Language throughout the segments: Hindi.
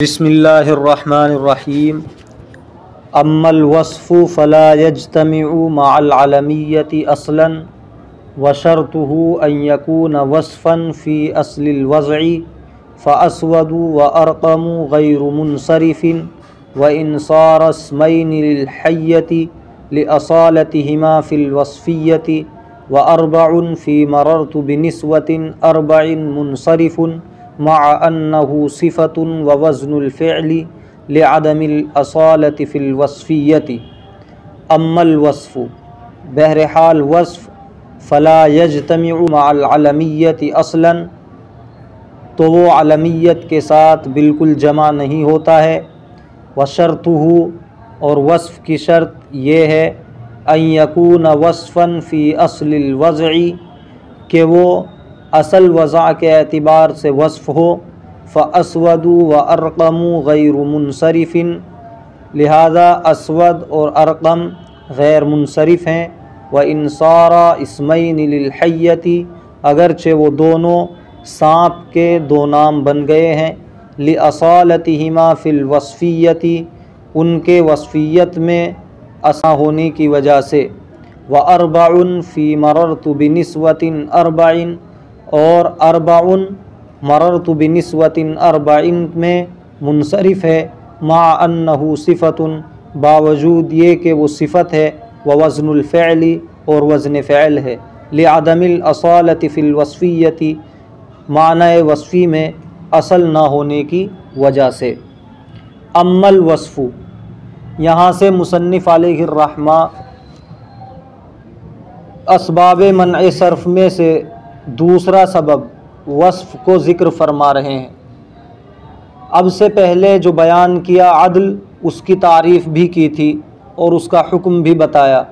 बिस्मिल्लाहिर्रहमानिर्रहीम। अम्मल वस्फ़ु फ़ला यज्तमिउ मअल अलमिय्यति असलन व शर्तुहु अन यकून वस्फ़न फ़ी अस्लिल वज़इ फ़अस्वदु व अरक़मु गैरु मुनसरिफ़िन व इन सार इस्मैनि लिल हय्यति लिअसालतिहिमा फ़िल वस्फ़िय्यति व अर्बउन फ़ी मररतु बिनिस्वतिन अर्बइन मुनसरिफ़ुन मअ अन्नहु सिफ़तुन व वज़नुल फ़िअलि लिअदमिल असालति फ़िल वस्फ़िय्यति। अम्मल वस्फ़ु, बहरहाल वस्फ़, फ़ला यज्तमिउ मअल अलमिय्यति असलन, तो वो अलमियत के साथ बिल्कुल जमा नहीं होता है। व शर्तुहु, और वस्फ़ की शर्त ये है, अन यकून वस्फ़न फ़ी अस्लिल वज़इ, कि वो असल वज़ा के एतबार से वस्फ़ हो। फ़अस्वदु व अरक़मु गैरु मुनसरिफ़िन, लिहाजा अस्वद और अरक़म गैर मुनसरिफ़ हैं। व इन सारा इस्मैनि लिल हय्यति, अगरचे वो दोनों सांप के दो नाम बन गए हैं। लिअसालतिहिमा फ़िल वस्फ़िय्यति, उनके वस्फ़ियत में असा होने की वजह से। व अर्बउन फ़ी मररतु बिनिस्वतिन अर्बइन, और अर्बउन मररतु बिनिस्वतिन अर्बइन में मुनसरिफ़ है। मा अन्नहु सिफ़तुन, बावजूद ये कि वो सिफ़त है। व वज़नुल फ़िअलि, और वज़न फ़िअल है। लिअदमिल असालति फ़िल वस्फ़िय्यति, माने वस्फ़ी में असल ना होने की वजह से। अम्मल वस्फ़ु, यहाँ से मुसन्निफ़ अलैहिर्रहमा असबाब मनअ सर्फ़ में से दूसरा सबब वस्फ़ को ज़िक्र फरमा रहे हैं। अब से पहले जो बयान किया अदल, उसकी तारीफ़ भी की थी और उसका हुक्म भी बताया,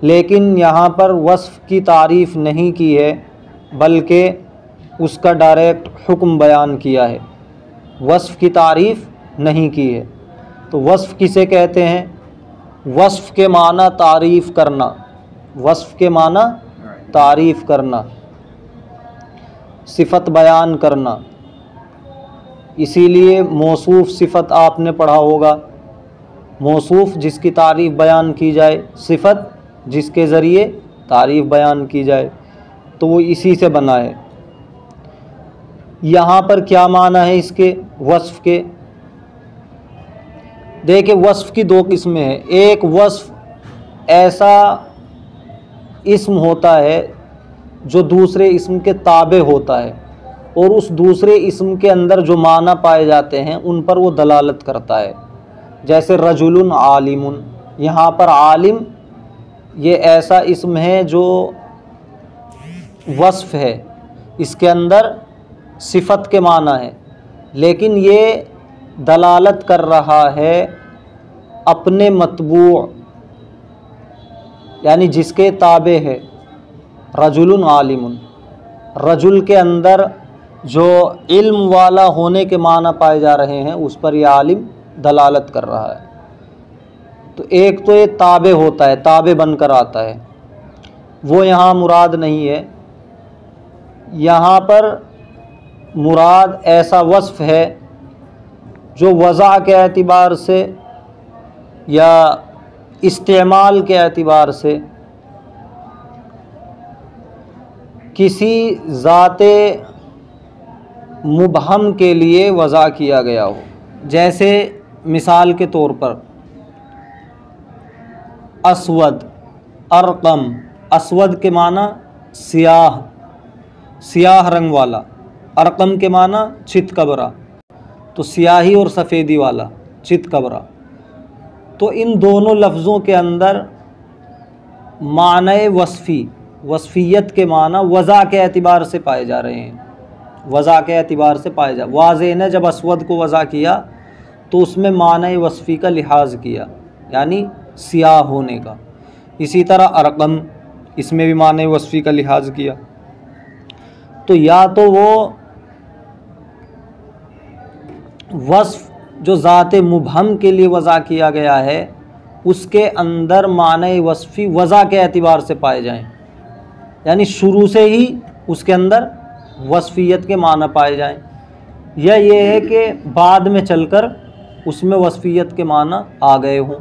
लेकिन यहाँ पर वस्फ़ की तारीफ़ नहीं की है, बल्कि उसका डायरेक्ट हुक्म बयान किया है। वस्फ़ की तारीफ़ नहीं की है। तो वस्फ़ किसे कहते हैं? वस्फ़ के माना तारीफ़ करना। वस्फ़ के माना तारीफ़ करना, सिफ़त बयान करना। इसीलिए मौसूफ़ सिफ़त आपने पढ़ा होगा। मौसूफ़ जिसकी तारीफ़ बयान की जाए, सिफ़त जिसके ज़रिए तारीफ़ बयान की जाए, तो वो इसी से बना है। यहाँ पर क्या माना है इसके वस्फ़ के? देखिए, वस्फ़ की दो किस्में हैं। एक वस्फ़ ऐसा इस्म होता है जो दूसरे इस्म के ताबे होता है, और उस दूसरे इस्म के अंदर जो माना पाए जाते हैं उन पर वो दलालत करता है। जैसे रजुलुन आलिमुन, यहाँ पर आलिम ये ऐसा इस्म है जो वस्फ़ है, इसके अंदर सिफ़त के माना है, लेकिन ये दलालत कर रहा है अपने मतबू, यानी जिसके ताबे है। रजुलुन आलिमुन, रजुल के अंदर जो इल्म वाला होने के माना पाए जा रहे हैं उस पर यह आलिम दलालत कर रहा है। तो एक तो ये ताबे होता है, ताबे बनकर आता है, वो यहाँ मुराद नहीं है। यहाँ पर मुराद ऐसा वस्फ़ है जो वज़ा के एतबार से या इस्तेमाल के एतबार से किसी ज़ाते मुबहम के लिए वज़ा किया गया हो। जैसे मिसाल के तौर पर अस्वद, अरक़म। अस्वद के माना सियाह, सियाह रंग वाला। अरक़म के माना चितकबरा, तो सियाही और सफ़ेदी वाला चितकबरा। तो इन दोनों लफ्ज़ों के अंदर माने वस्फ़ी, वस्फ़ियत के माना वज़ा के एतबार से पाए जा रहे हैं। वज़ा के एतबार से पाए जा, वाज़ेह ने जब अस्वद को वज़ा किया तो उसमें माने वस्फ़ी का लिहाज किया, यानी सियाह होने का। इसी तरह अरक़म, इसमें भी माने वस्फ़ी का लिहाज किया। तो या तो वो वस्फ़ जो ज़ाते मुबहम के लिए वज़ा किया गया है उसके अंदर माने वस्फ़ी वज़ा के एतबार से पाए जाएं, यानी शुरू से ही उसके अंदर वस्फ़ियत के माना पाए जाएं, या ये है कि बाद में चलकर उसमें वस्फियत के माना आ गए हों।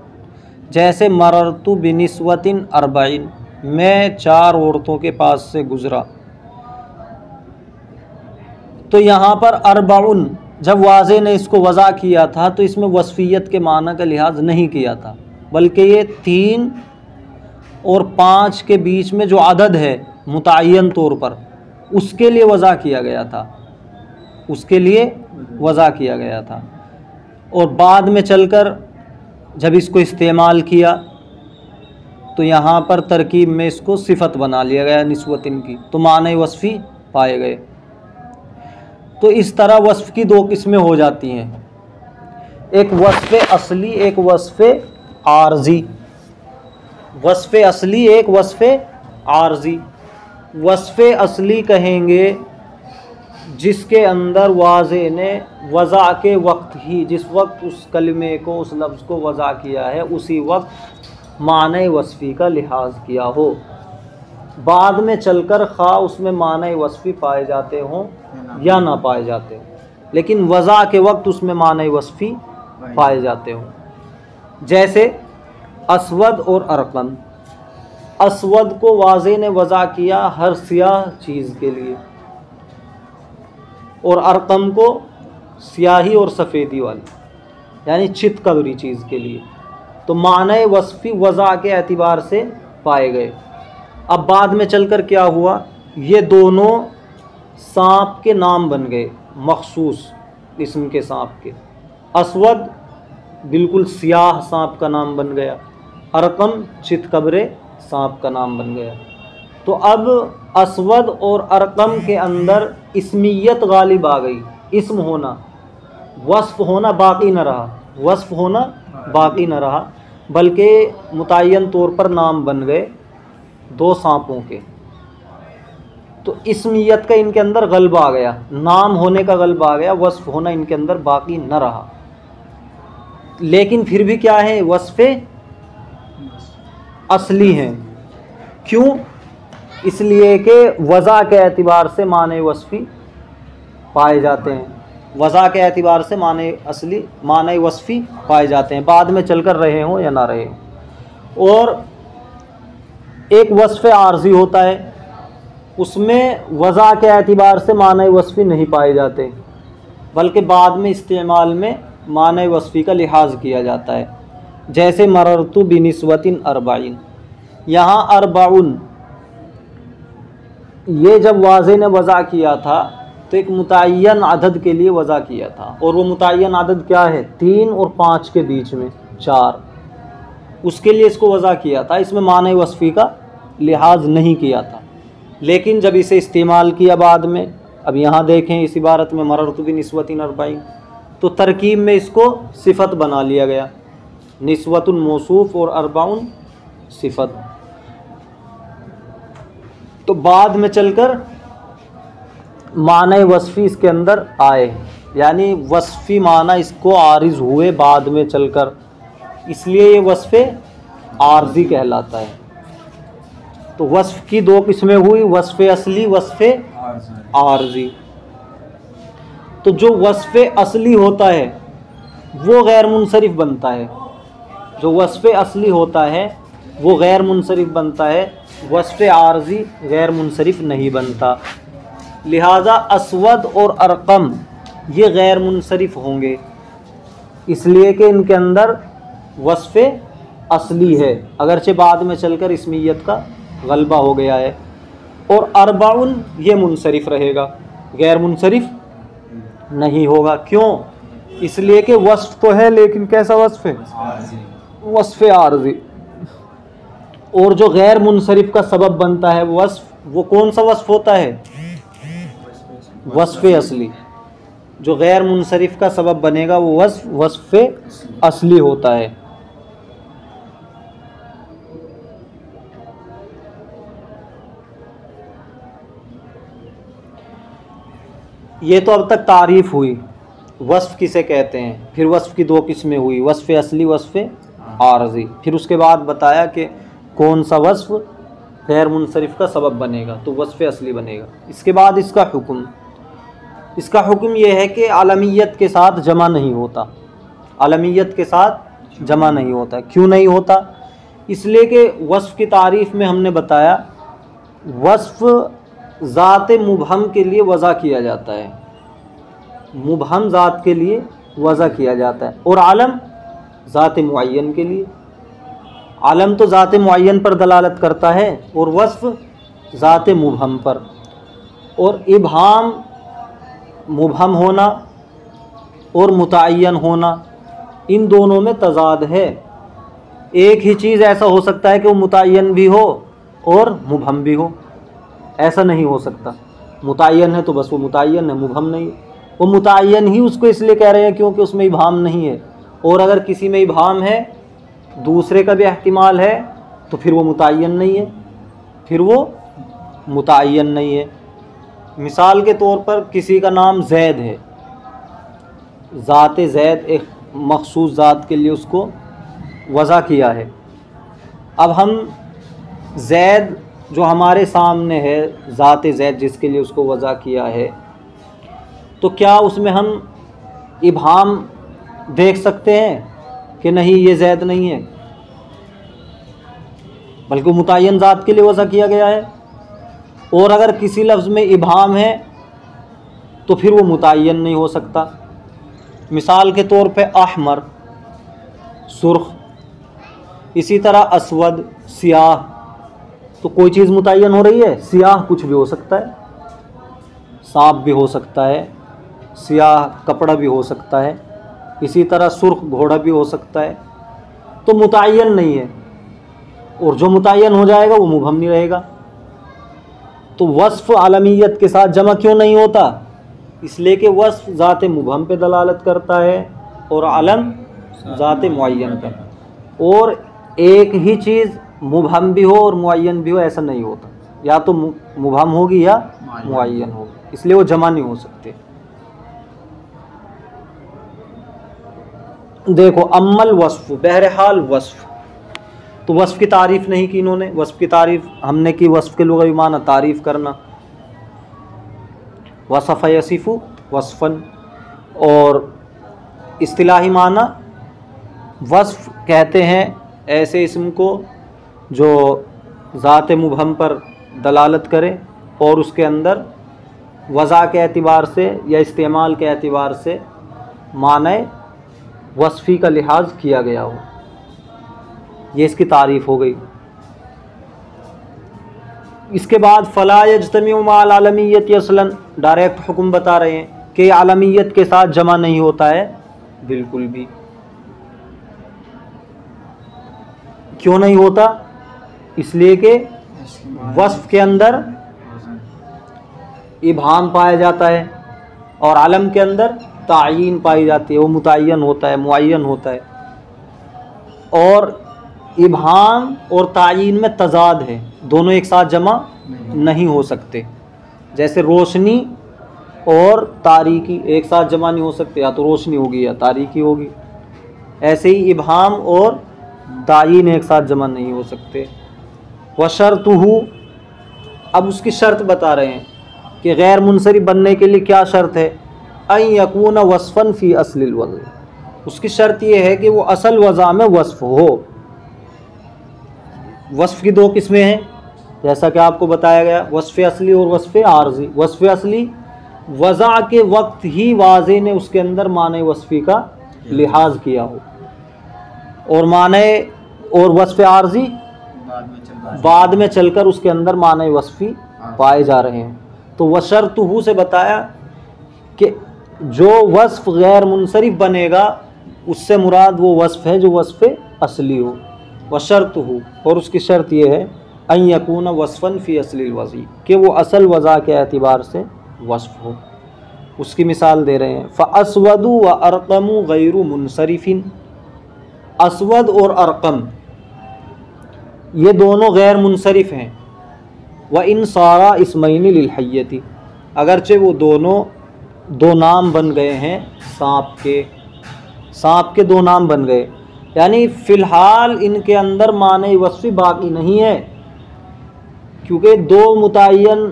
जैसे मररतु बिनिस्वतिन अरबाइन, मैं 4 औरतों के पास से गुज़रा। तो यहाँ पर अरबाउन जब वाज़े ने इसको वज़ा किया था तो इसमें वस्फियत के माना का लिहाज नहीं किया था, बल्कि ये 3 और 5 के बीच में जो अदद है मुतय्यन तौर पर, उसके लिए वज़ा किया गया था, उसके लिए वज़ा किया गया था। और बाद में चलकर जब इसको इस्तेमाल किया तो यहाँ पर तरकीब में इसको सिफत बना लिया गया निस्वतिन की, तो माने वस्फ़ी पाए गए। तो इस तरह वस्फ़ की 2 किस्में हो जाती हैं, एक वस्फ़ असली, एक वस्फ़ आर्जी। वस्फ़ असली, एक वस्फ़ आर्जी। वस्फ़ असली कहेंगे जिसके अंदर वाज़े ने वज़ा के वक्त ही, जिस वक्त उस कलिमे को, उस लफ्ज़ को वज़ा किया है, उसी वक्त माने वस्फ़ी का लिहाज किया हो। बाद में चलकर खा उसमें माने वस्फ़ी पाए जाते हों या ना पाए जाते हों, लेकिन वज़ा के वक्त उसमें माने वस्फ़ी पाए जाते हों। जैसे असवद और अरकम। असवद को वाज़े ने वज़ा किया हर सियाह चीज़ के लिए, और अरकम को स्याही और सफ़ेदी वाली, यानी चित कबरी चीज़ के लिए। तो माने वस्फ़ी वज़ा के एतबार से पाए गए। अब बाद में चलकर क्या हुआ, ये दोनों सांप के नाम बन गए, मखसूस किस्म के सांप के। असवद बिल्कुल सियाह सांप का नाम बन गया, अरकम चित कबरे सांप का नाम बन गया। तो अब असवद और अरकम के अंदर इस्मियत गालिब आ गई, इस्म होना, वस्फ़ होना बाकी न रहा, वस्फ़ होना बाकी न रहा, बल्कि मुतय्यन तौर पर नाम बन गए 2 सांपों के। तो इस्मियत का इनके अंदर गलबा आ गया, नाम होने का गलबा आ गया, वस्फ़ होना इनके अंदर बाकी न रहा। लेकिन फिर भी क्या है, वस्फ़े असली हैं। क्यों? इसलिए कि वज़ा के एतबार से माने वस्फ़ी पाए जाते हैं, वज़ा के एतबार से माने असली, माने वस्फ़ी पाए जाते हैं, बाद में चलकर रहे हों या ना रहे। और एक वस्फ़ आर्ज़ी होता है, उसमें वज़ा के एतबार से माने वस्फ़ी नहीं पाए जाते, बल्कि बाद में इस्तेमाल में माने वस्फ़ी का लिहाज किया जाता है। जैसे मररतु बिनिस्वतिन अरबाइन। यहाँ अरबाउन ये जब वाज़े ने वज़ा किया था तो एक मुतय्यन अदद के लिए वज़ा किया था, और वो मुतय्यन अदद क्या है, 3 और 5 के बीच में 4, उसके लिए इसको वज़ा किया था, इसमें माने वस्फ़ी का लिहाज नहीं किया था। लेकिन जब इसे इस्तेमाल किया बाद में, अब यहाँ देखें इस इबारत में मररतु बिनिस्वतिन अरबाइन, तो तरकीब में इसको सिफत बना लिया गया, निस्वतुन मौसूफ़ और अरबाउन सिफत। तो बाद में चलकर माने वस्फ़ी इसके अंदर आए, यानी वस्फ़ी माना इसको आरिज़ हुए बाद में चलकर, इसलिए ये वस्फ़ आर्ज़ी कहलाता है। तो वस्फ़ की 2 किस्में हुई, वस्फ़ असली, वस्फ़ आर्ज़ी। तो जो वस्फ़ असली होता है वो गैर मुनसरिफ बनता है, जो वस्फ़ असली होता है वो गैर मुनसरिफ बनता है, वस्फ़ आर्ज़ी गैर मुनसरिफ नहीं बनता। लिहाजा असवद और अरकम ये गैर मुनसरिफ होंगे, इसलिए कि इनके अंदर वस्फ़ असली है, अगरचे बाद में चलकर इस्मियत का गलबा हो गया है। और अरबाउन ये मुनसरिफ रहेगा, गैर मुनसरिफ नहीं होगा। क्यों? इसलिए कि वस्फ़ तो है, लेकिन कैसा वस्फ़ है, वस्फ़ आर्ज़ी। और जो गैर मुनसरिफ का सबब बनता है वस्फ़, वो कौन सा वस्फ़ होता है, वस्फ़ असली। जो गैर मुनसरिफ का सबब बनेगा वो वस्फ़ असली होता है। ये तो अब तक तारीफ़ हुई वस्फ़ किसे कहते हैं, फिर वस्फ़ की 2 किस्में हुई, वस्फ़ असली, वस्फ़ आर्ज़ी। फिर उसके बाद बताया कि कौन सा वस्फ़ गैर मुनसरिफ का सबब बनेगा, तो वस्फ़ असली बनेगा। इसके बाद इसका हुक्म, इसका हुक्म यह है कि आलमियत के साथ जमा नहीं होता, आलमियत के साथ जमा नहीं होता। क्यों नहीं होता? इसलिए कि वस्फ़ की तारीफ़ में हमने बताया वस्फ़ ज़ात मुबहम के लिए वज़ा किया जाता है, मुबहम ज़ात के लिए वज़ा किया जाता है, और आलम ज़ात मुअय्यन के लिए। आलम तो ज़ात मुअय्यन पर दलालत करता है और वस्फ़ ज़ात मुबहम पर। और इबहाम मुबहम होना और मुतअय्यन होना, इन दोनों में तज़ाद है। एक ही चीज़ ऐसा हो सकता है कि वो मुतअय्यन भी हो और मुबहम भी हो, ऐसा नहीं हो सकता। मुतअय्यन है तो बस वो मुतअय्यन है, मुबहम नहीं। वो मुतअय्यन ही उसको इसलिए कह रहे हैं क्योंकि उसमें इबहाम नहीं है, और अगर किसी में इबहाम है, दूसरे का भी एहतिमाल है, तो फिर वो मुतअय्यन नहीं है, फिर वो मुतअय्यन नहीं है। मिसाल के तौर पर किसी का नाम ज़ैद है, ज़ात ज़ैद एक मखसूस ज़ात के लिए उसको वज़ा किया है। अब हम ज़ैद जो हमारे सामने है, ज़ात ज़ैद जिसके लिए उसको वज़ा किया है, तो क्या उसमें हम इबहाम देख सकते हैं कि नहीं ये ज़ैद नहीं है, बल्कि मुतअय्यन ज़ात के लिए वज़ा किया गया है। और अगर किसी लफ्ज़ में इबहाम है तो फिर वो मुतअय्यन नहीं हो सकता। मिसाल के तौर पे अहमर सुर्ख, इसी तरह असवद सियाह, तो कोई चीज़ मुतअय्यन हो रही है। सियाह कुछ भी हो सकता है, सांप भी हो सकता है, सियाह कपड़ा भी हो सकता है, इसी तरह सुर्ख घोड़ा भी हो सकता है, तो मुतअय्यन नहीं है। और जो मुतअय्यन हो जाएगा वो मुबहम नहीं रहेगा। तो वस्फ़ आलमियत के साथ जमा क्यों नहीं होता? इसलिए कि वस्फ़ ज़ात मुबहम पे दलालत करता है और आलम ज़ात मुअय्यन पर। और एक ही चीज़ मुबहम भी हो और मुअय्यन भी हो, ऐसा नहीं होता। या तो मुबहम होगी या मुअय्यन होगी, इसलिए वो जमा नहीं हो सकते। देखो, अम्मल वस्फ़, बहरहाल वस्फ़, तो वस्फ़ की तारीफ़ नहीं की इन्होंने। वस्फ़ की तारीफ़ हमने की, वस्फ़ के लुग़वी माना तारीफ़ करना, वसफ़ यसिफ़ु वस्फ़न, और इस्तिलाही माना वस्फ़ कहते हैं ऐसे इस्म को जो ज़ात मुबहम पर दलालत करे और उसके अंदर वज़ा के एतबार से या इस्तेमाल के एतबार से माने वस्फ़ी का लिहाज किया गया हो। ये इसकी तारीफ़ हो गई। इसके बाद फ़ला यज्तमिउ मअल आलमियत असलन, डायरेक्ट हुक्म बता रहे हैं कि आलमियत के साथ जमा नहीं होता है बिल्कुल भी। क्यों नहीं होता? इसलिए कि वस्फ़ के अंदर इबहाम पाया जाता है और आलम के अंदर तायीन पाई जाती है, वो मुतअय्यन होता है, मुअय्यन होता है। और इबहाम और तायीन में तज़ाद है, दोनों एक साथ जमा नहीं हो सकते। जैसे रोशनी और तारीकी एक साथ जमा नहीं हो सकते, या तो रोशनी होगी या तारीकी होगी। ऐसे ही इबहाम और तायीन एक साथ जमा नहीं हो सकते। वशर्तुहु, अब उसकी शर्त बता रहे हैं कि गैर मुनसरिफ बनने के लिए क्या शर्त है। अन यकून वस्फ़न फ़ी अस्लिल वज़्, उसकी शर्त यह है कि वो असल वज़ा में वस्फ़ हो। वस्फ़ की दो किस्में हैं, जैसा कि आपको बताया गया, वस्फ़ असली और वस्फ़ आर्ज़ी। वस्फ़ असली वज़ा के वक्त ही वाज़े ने उसके अंदर माने वस्फ़ी का लिहाज किया हो, और माने और वस्फ़ आर्ज़ी बाद में चलकर उसके अंदर माने वस्फ़ी पाए जा रहे हैं। तो वशर्तुहु से बताया कि जो वस्फ़ गैर मुनसरिफ बनेगा उससे मुराद वो वस्फ़ है जो वस्फ़ असली हो। वशर्तुहु, और उसकी शर्त ये है अन यकून वस्फ़न फ़ी अस्लिल वज़ी, कि वो असल वज़ा के एतबार से वस्फ़ हो। उसकी मिसाल दे रहे हैं, फ़अस्वदु व अरक़मु गैरु मुनसरिफ़िन, अस्वद और अरक़म ये दोनों गैर मुनसरिफ हैं। व इन सारा इस्मैनि लिल हय्यति, अगरचे वो दोनों दो नाम बन गए हैं सांप के दो नाम बन गए, यानी फ़िलहाल इनके अंदर माने वस्फ़ी बाकी नहीं है, क्योंकि दो मुतअय्यन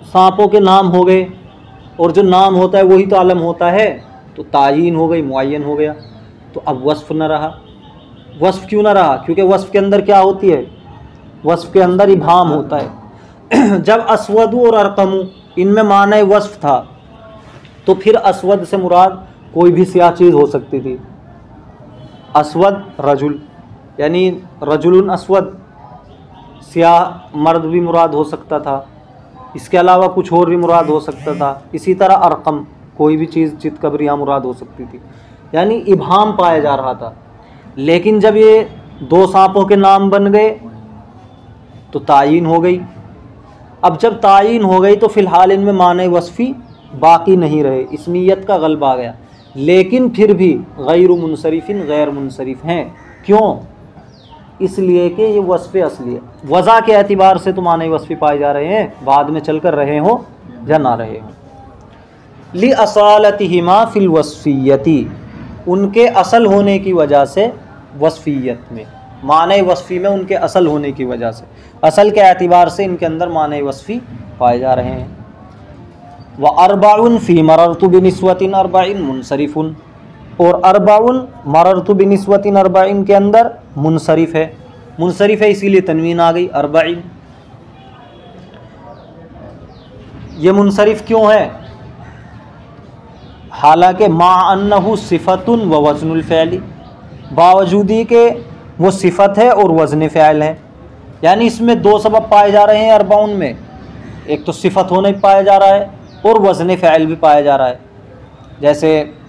सांपों के नाम हो गए, और जो नाम होता है वही तो आलम होता है, तो तायीन हो गई, मुअय्यन हो गया। तो अब वस्फ न रहा। वस्फ क्यों ना रहा? क्योंकि वस्फ के अंदर क्या होती है? वस्फ के अंदर इबाम होता है। जब अस्वदु और अरकमु इनमें माने वस्फ था, तो फिर अस्वद से मुराद कोई भी स्याह चीज़ हो सकती थी। अस्वद रजुल, यानी रजुलन अस्वद, स्याह मर्द भी मुराद हो सकता था। इसके अलावा कुछ और भी मुराद हो सकता था। इसी तरह अरकम, कोई भी चीज़ चितकबरी यहाँ मुराद हो सकती थी। यानी इबाम पाया जा रहा था। लेकिन जब ये दो सांपों के नाम बन गए तो तायीन हो गई। अब जब तायीन हो गई तो फ़िलहाल इनमें माने वस्फ़ी बाकी नहीं रहे, इसमियत का गल्बा आ गया। लेकिन फिर भी गैर मुनसरिफिन, गैर मुनसरिफ हैं। क्यों? इसलिए कि ये वस्फ़ असली है। वज़ा के एतबार से तो माने वस्फ़ी पाए जा रहे हैं, बाद में चलकर रहे हों या ना रहे हों। लि असालतिहिमा फिल वस्फ़ियती, उनके असल होने की वजह से वस्फ़ियत में, माने वस्फ़ी में उनके असल होने की वजह से, असल के एतबार से इनके अंदर माने वस्फ़ी पाए जा रहे हैं। व अरबाउन फ़ी मररतु बिनिस्वतिन अरबाइन मुनसरिफुन, और अरबाउन मररतु बिनिस्वतिन अरबाइन के अंदर मुनसरिफ है। मुनसरिफ है इसीलिए तनवीन आ गई अरबाइन। ये मुनसरिफ क्यों है? हालांकि मा अन्नहु सिफ़तुन व वज़नुल फ़ैली, बावजूदी के वो सिफ़त है और वज़न फ़ैल है। यानी इसमें दो सबब पाए जा रहे हैं अरबाउन में, एक तो सिफ़त होने पाया जा रहा है और वज़न फ़ैल भी पाया जा रहा है। जैसे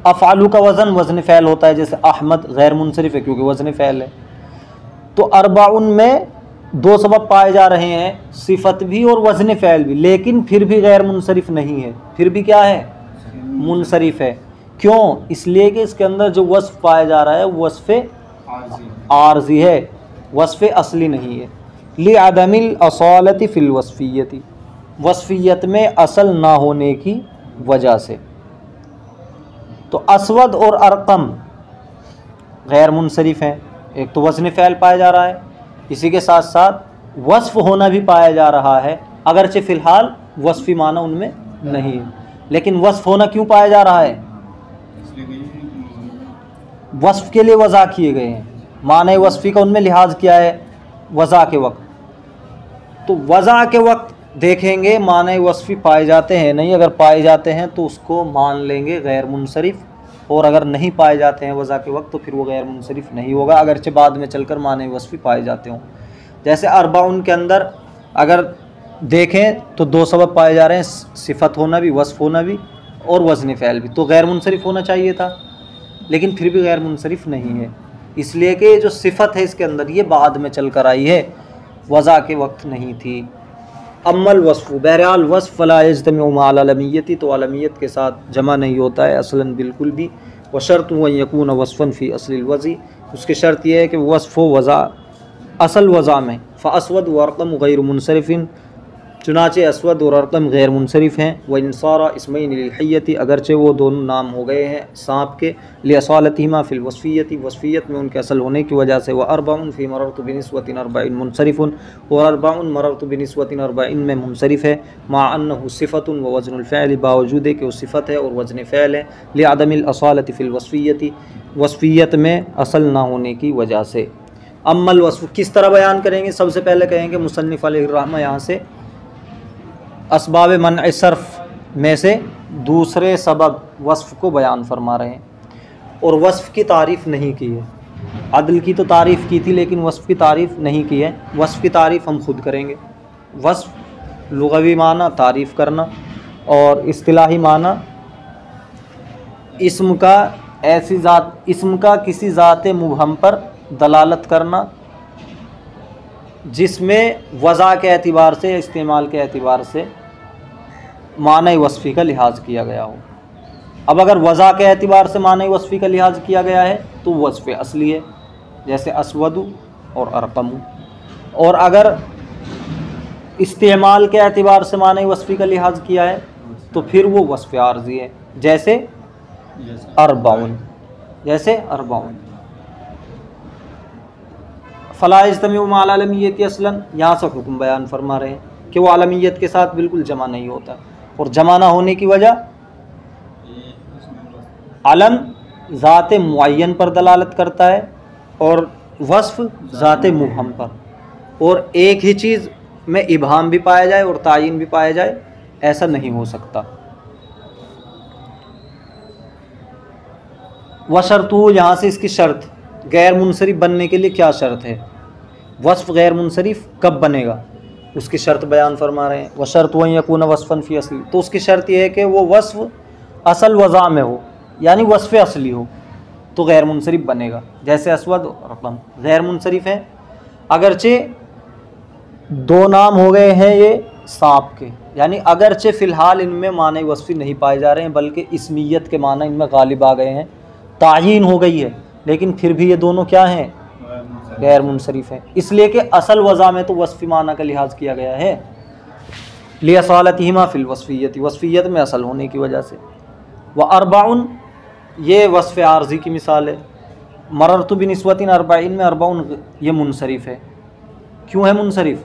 अफ़ालू का वज़न वज़न फ़ैल होता है, जैसे अहमद गैर मुनसरिफ है क्योंकि वज़न फ़ैल है। तो अरबाउन में दो सबब पाए जा रहे हैं, सिफ़त भी और वज़न फ़ैल भी, लेकिन फिर भी गैर मुनसरिफ नहीं है, फिर भी क्या है? मुनसरिफ है। क्यों? इसलिए कि इसके अंदर जो वस्फ़ पाया जा रहा है वस्फ़ आर्ज़ी है, वस्फ़ असली नहीं है। लि अदमिल असालति फ़िल वस्फ़ियति, वस्फ़ियत में असल ना होने की वजह से। तो अस्वद और अरकम गैर मुनसरिफ हैं, एक तो वज़न फ़ैल पाया जा रहा है, इसी के साथ साथ वस्फ़ होना भी पाया जा रहा है, अगरचे फ़िलहाल वस्फ़ी माना उनमें नहीं है। लेकिन वस्फ़ होना क्यों पाया जा रहा है? वस्फ़ के लिए वज़ा किए गए हैं, माने वस्फ़ी का उनमें लिहाज किया है वज़ा के वक्त। तो वज़ा के वक्त देखेंगे माने वस्फ़ी पाए जाते हैं नहीं, अगर पाए जाते हैं तो उसको मान लेंगे गैर मुनसरिफ, और अगर नहीं पाए जाते हैं वज़ा के वक्त तो फिर वो गैर मुनसरिफ नहीं होगा, अगरचे बाद में चलकर माने वस्फ़ी पाए जाते हों। जैसे अरबाउन के अंदर अगर देखें तो दो सबब पाए जा रहे हैं, सिफ़त होना भी, वस्फ़ होना भी और वज़न फ़ैल भी, तो गैर मुनसरिफ होना चाहिए था, लेकिन फिर भी गैर मुनसरिफ नहीं है, इसलिए कि जो सिफ़त है इसके अंदर ये बाद में चल कर आई है, वज़ा के वक्त नहीं थी। अम्मल वस्फ़ु, बहरहाल वस्फ़ फ़ला यज्तमिउ मअल अलमिय्यति, तो अलमियत के साथ जमा नहीं होता है असलन बिल्कुल भी। व शर्तु अन यकून वस्फ़न फ़ी अस्लिल वज़ी, उसकी शर्त यह है कि वस्फ़ हो वज़ा असल वज़ा में। फ़अस्वद व अरक़म गैर मुनसरिफ़िन, चुनाचे अस्वद और अरक़म गैर मुनसरिफ़ हैं। व इंसारा इसमैन लिलहय्यति, अगरचे वो दोनों नाम हो गए हैं सांप के, लिअसालतिहिमा फ़िल वस्फ़ियति, वस्फ़ियत में उनके असल होने की वजह से। व अरबाउन फ़ी मररतु बिनिस्वतिन अरबाइन मुनसरिफ़ुन, और अरबाउन मररतु बिनिस्वतिन अरबाइन में मुनसरिफ़ है। मा अन्नहु सिफ़तुन व वज़नुल फ़ैल, बावजूद कि वो सिफ़त है और वज़न फ़ैल है। लिअदमिल असालति फ़िल वस्फ़ियति, वस्फ़ियत में असल ना होने की वजह से। अम्मल वस्फ़ किस तरह बयान करेंगे? सबसे पहले कहेंगे मुसन्निफ़ अलैहिर्रहमा यहाँ से असबाब मनअ सर्फ़ में से दूसरे सबब वस्फ़ को बयान फरमा रहे हैं, और वस्फ़ की तारीफ़ नहीं की है। अदल की तो तारीफ़ की थी लेकिन वस्फ़ की तारीफ़ नहीं की है। वस्फ़ की तारीफ़ हम खुद करेंगे। वस्फ़ लुग़वी माना तारीफ़ करना, और इस्तिलाही माना इस्म का ऐसी ज़ात, इस्म का किसी ज़ात मुबहम पर दलालत करना जिसमें वज़ा के एतबार से, इस्तेमाल के एतबार से माने वस्फ़ी का लिहाज किया गया हो। अब अगर वज़ा के एतबार से माने वस्फ़ी का लिहाज किया गया है तो वस्फ़ असली है, जैसे अस्वदु और अरक़मु। और अगर इस्तेमाल के एतबार से माने वस्फ़ी का लिहाज किया है तो फिर वो वस्फ़ आर्ज़ी है, जैसे अरबाउन, जैसे अरबाउन। फ़ला यज्तमिउ मअल अलमिय्यति असलन, यहाँ से हुक्म बयान फरमा रहे हैं कि वो अलमियत के साथ बिल्कुल जमा नहीं होता। और जमा ना होने की वजह अलम ज़ात मुअय्यन पर दलालत करता है और वस्फ़ ज़ात मुबहम पर, और एक ही चीज़ में इबहाम भी पाया जाए और तायीन भी पाया जाए, ऐसा नहीं हो सकता। वशर्तु, यहाँ से इसकी शर्त, गैर मुनसरिफ बनने के लिए क्या शर्त है, वस्फ़ गैर मुनसरिफ कब बनेगा, उसकी शर्त बयान फरमा रहे हैं। वशर्तु अन यकून वस्फ़न फ़ी असली, तो उसकी शर्त यह है कि वो वस्फ़ असल वज़ा में हो, यानी वस्फ़ असली हो, तो गैर मुनसरिफ बनेगा। जैसे अस्वद और रक़म गैर मुनसरिफ है, अगरचे दो नाम हो गए हैं ये सांप के, यानी अगरचे फ़िलहाल इनमें माने वस्फ़ी नहीं पाए जा रहे हैं बल्कि इसमियत के माने इनमें गालिब आ गए हैं, तायीन हो गई है, लेकिन फिर भी ये दोनों क्या हैं, गैर मुनसरिफ हैं, इसलिए कि असल वज़ा में तो वस्फ़ी माना का लिहाज किया गया है, लिअसालतिहिमा फ़िल वस्फ़िय्यति, वस्फ़ियत में असल होने की वजह से। व अरबाउन, ये वस्फ़ आर्ज़ी की मिसाल है। मररतु बिनिस्बतिन अरबाइन में अरबाउन ये मुनसरिफ है। क्यों है मुनसरिफ,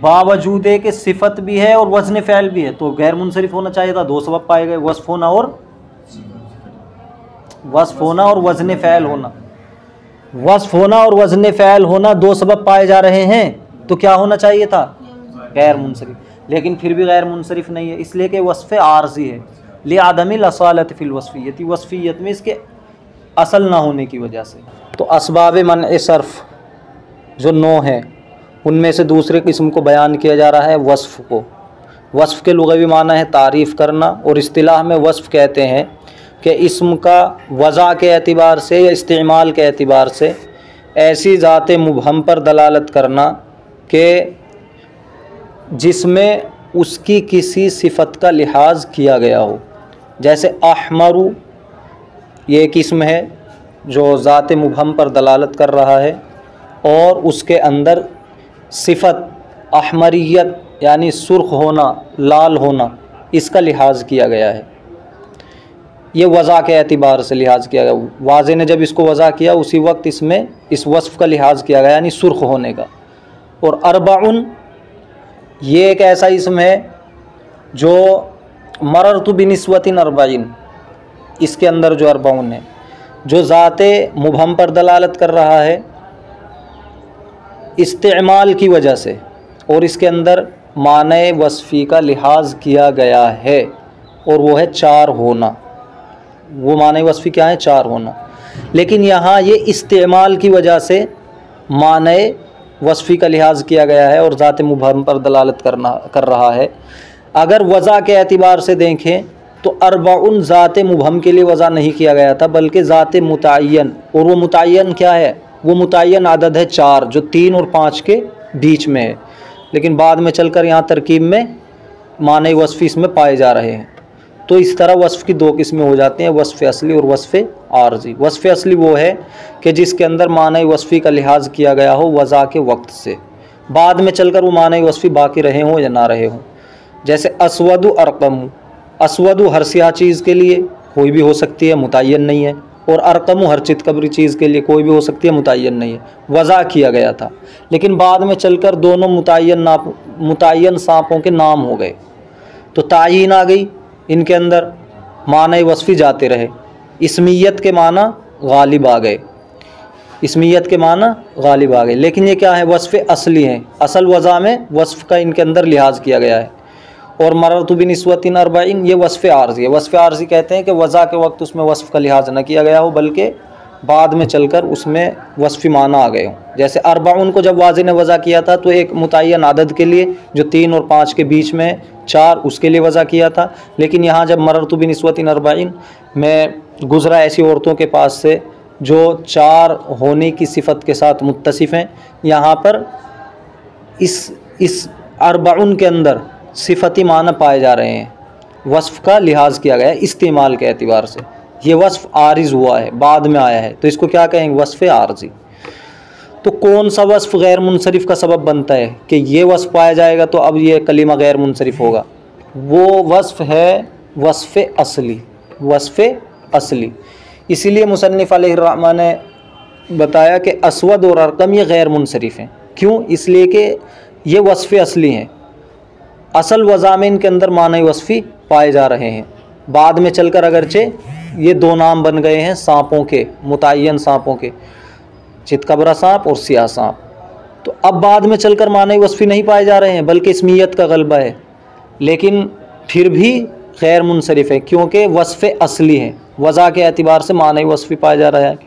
बावजूद के सिफत भी है और वज़न फ़ैल भी है, तो गैर मुनसरिफ होना चाहिए था, दो सबब पाए गए, वस्फ़ होना और वज़न फ़ैल होना, वस्फ़ होना और वज़न फ़ैल होना, दो सबब पाए जा रहे हैं, तो क्या होना चाहिए था, गैर मुनसरिफ, लेकिन फिर भी गैर मुनसरिफ नहीं है, इसलिए कि वस्फ़ आर्ज़ी है, लिअदमिल असालत फ़िल वस्फ़िय्यति, वस्फ़ियत में इसके असल ना होने की वजह से। तो असबाब मन सर्फ़ जो 9 हैं, उनमें से दूसरे किस्म को बयान किया जा रहा है वस्फ़ को। वस्फ़ के लुग़वी माना है तारीफ़ करना, और इस्तिलाह में वस्फ़ कहते हैं कि इस्म का वज़ा के एतबार से या इस्तेमाल के एतबार से ऐसी ज़ात मुबहम पर दलालत करना कि जिसमें उसकी किसी सिफत का लिहाज किया गया हो। जैसे अहमरु ये एक इस्म है जो ज़ात मुबहम पर दलालत कर रहा है और उसके अंदर सिफत अहमरियत यानी सुर्ख होना, लाल होना, इसका लिहाज किया गया है, ये वज़ा के एतबार से लिहाज किया गया। वाज़े ने जब इसको वज़ा किया उसी वक्त इसमें इस वस्फ़ का लिहाज किया गया, यानी सुर्ख होने का। और अरबाउन ये एक ऐसा इस्म है जो मररतु बिनिस्बतिन अरबाइन, इसके अंदर जो अरबाउन है जो ज़ाते मुबहम पर दलालत कर रहा है इस्तेमाल की वजह से, और इसके अंदर माने वस्फ़ी का लिहाज किया गया है, और वो है 4 होना। वो माने वस्फ़ी क्या है, 4 होना। लेकिन यहाँ ये इस्तेमाल की वजह से माने वस्फ़ी का लिहाज किया गया है और ज़ात मुबहम पर दलालत कर रहा है। अगर वज़ा के एतबार से देखें तो अरबाउन ज़ात मुबहम के लिए वज़ा नहीं किया गया था बल्कि ज़ात मुतय्यन, और वो मुतय्यन क्या है, वो मुतय्यन आदद है 4 जो 3 और 5 के बीच में है, लेकिन बाद में चलकर यहाँ तरकीब में माने वस्फ़ी इसमें पाए जा रहे हैं। तो इस तरह वस्फ़ की 2 किस्में हो जाती हैं, वस्फ़ असली और वस्फ़ आर्ज़ी। वस्फ़ असली वो है कि जिसके अंदर माने वस्फ़ी का लिहाज किया गया हो वज़ा के वक्त से, बाद में चलकर वो माने वस्फ़ी बाकी रहे हों या ना रहे हों। जैसे अस्वदु अरक़मु, अस्वदु हर स्याह चीज़ के लिए कोई भी हो सकती है, मुतय्यन नहीं है, और अरक़मु हर चितकबरी चीज़ के लिए कोई भी हो सकती है, मुतय्यन नहीं है, वज़ा किया गया था। लेकिन बाद में चलकर दोनों मुतय्यन सांपों के नाम हो गए, तो तायीन आ गई इनके अंदर, माने वस्फ़ी जाते रहे, इसमियत के माना गालिब आ गए, इसमियत के माना गालिब आ गए। लेकिन ये क्या है, वस्फ़ असली हैं, असल वज़ा में वस्फ़ का इनके अंदर लिहाज किया गया है। और मररतु बिनिस्बतिन अरबाइन ये वस्फ़ आर्ज़ी है। वस्फ़ आर्ज़ी कहते हैं कि वज़ा के वक्त उसमें वस्फ़ का लिहाज न किया गया हो बल्कि बाद में चलकर उसमें वस्फ़ी माना आ गए हों। जैसे अरबाउन को जब वाज़े ने वज़ा किया था तो एक मुतय्यन आदद के लिए जो 3 और 5 के बीच में 4 उसके लिए वज़ा किया था, लेकिन यहाँ जब मररतु बिनिस्बतिन अरबाइन में गुज़रा ऐसी औरतों के पास से जो 4 होने की सिफत के साथ मुत्तसिफ़ हैं, यहाँ पर इस अरबाउन के अंदर सिफती माना पाए जा रहे हैं, वस्फ़ का लिहाज किया गया है इस्तेमाल के एतबार से। ये वस्फ़ आरिज़ हुआ है, बाद में आया है, तो इसको क्या कहेंगे, वस्फ़ आर्ज़ी। तो कौन सा वस्फ़ गैर मुनसरिफ़ का सबब बनता है कि ये वस्फ़ पाया जाएगा तो अब ये कलीमा गैर मुनसरिफ़ होगा, वो वस्फ़ है वस्फ़ असली, वस्फ़ असली। इसीलिए मुसन्निफ़ अलैहिर्रहमा ने बताया कि अस्वद और अरक़म ये गैर मुनसरिफ़ हैं। क्यों, इसलिए कि ये वस्फ़ असली हैं, असल वज़ा में इनके अंदर मानी वस्फ़ी पाए जा रहे हैं। बाद में चलकर अगरचे ये दो नाम बन गए हैं सांपों के, मुतय्यन सांपों के, चितकबरा सांप और सियाह सांप, तो अब बाद में चलकर मानी वस्फ़ी नहीं पाए जा रहे हैं बल्कि इसमियत का गलबा है, लेकिन फिर भी गैर मुनसरिफ़ है क्योंकि वस्फ़ असली है, वज़ा के एतबार से मानी वस्फ़ी पाया जा रहा है।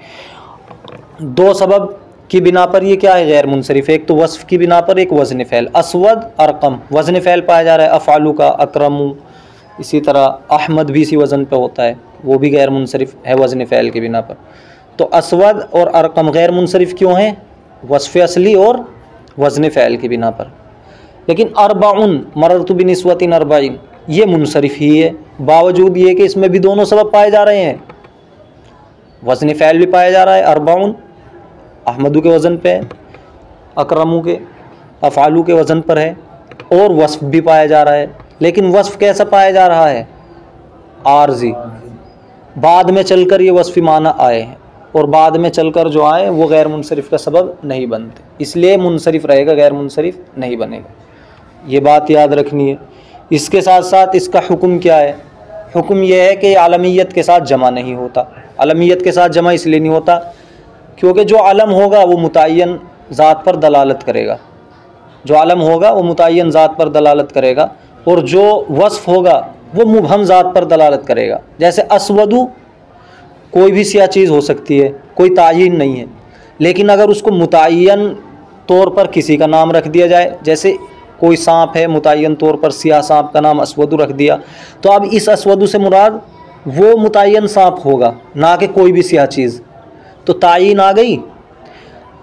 दो सबब की बिना पर ये क्या है गैर मुनसरिफ़, एक तो वस्फ़ की बिना पर, एक वज़न फ़ैल। असवद अरकम वज़न फ़ैल पाया जा रहा है, अफ़ालू का अकरमू, इसी तरह अहमद भी इसी वज़न पे होता है, वो भी गैर मुनसरिफ़ है वज़न फ़ैल की बिना पर। तो असवद और अरकम गैर मुनसरिफ़ क्यों हैं? वस्फ़ असली और वज़न फ़ैल की बिना पर। लेकिन अरबाउन मररतु बिनिस्वतिन अरबाइन ये मुनसरिफ़ ही है, बावजूद ये कि इसमें भी दोनों सबब पाए जा रहे हैं, वज़न फ़ैल भी पाया जा रहा है, अरबाउन अहमदू के वज़न पे है, अकरमू के अफ़ालू के वज़न पर है, और वस्फ़ भी पाया जा रहा है। लेकिन वस्फ़ कैसा पाया जा रहा है? आर्जी। बाद में चलकर ये वस्फ़ी माना आए हैं और बाद में चलकर जो आए वो गैर मुनसरिफ़ का सबब नहीं बनते, इसलिए मुनसरिफ़ रहेगा, गैर मुनसरिफ़ नहीं बनेगा। ये बात याद रखनी है। इसके साथ साथ इसका हुक्म क्या है? हुक्म यह है कि आलमियत के साथ जमा नहीं होता। आलमियत के साथ जमा इसलिए नहीं होता क्योंकि जो आलम होगा वो मुतय्यन ज़ात पर दलालत करेगा, जो आलम होगा वो मुतय्यन ज़ात पर दलालत करेगा, और जो वस्फ़ होगा वो मुबहम ज़ात पर दलालत करेगा। जैसे असवदू कोई भी सियाह चीज़ हो सकती है, कोई तायीन नहीं है, लेकिन अगर उसको मुतय्यन तौर पर किसी का नाम रख दिया जाए, जैसे कोई सांप है, मुतय्यन तौर पर सियाह सांप का नाम असवदू रख दिया, तो अब इस असवदू से मुराद वो मुतय्यन सांप होगा, ना कि कोई भी सियाह चीज़, तो तायीन आ गई।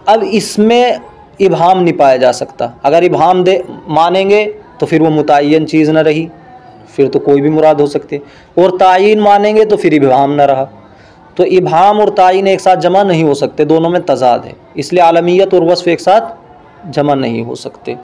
अब इसमें इबहाम नहीं पाया जा सकता। अगर इबहाम दे मानेंगे तो फिर वो मुतय्यन चीज़ न रही, फिर तो कोई भी मुराद हो सकती है, और तायीन मानेंगे तो फिर इबहाम न रहा। तो इबहाम और तायीन एक साथ जमा नहीं हो सकते, दोनों में तज़ाद है, इसलिए आलमियत और वस्फ़ एक साथ जमा नहीं हो सकते।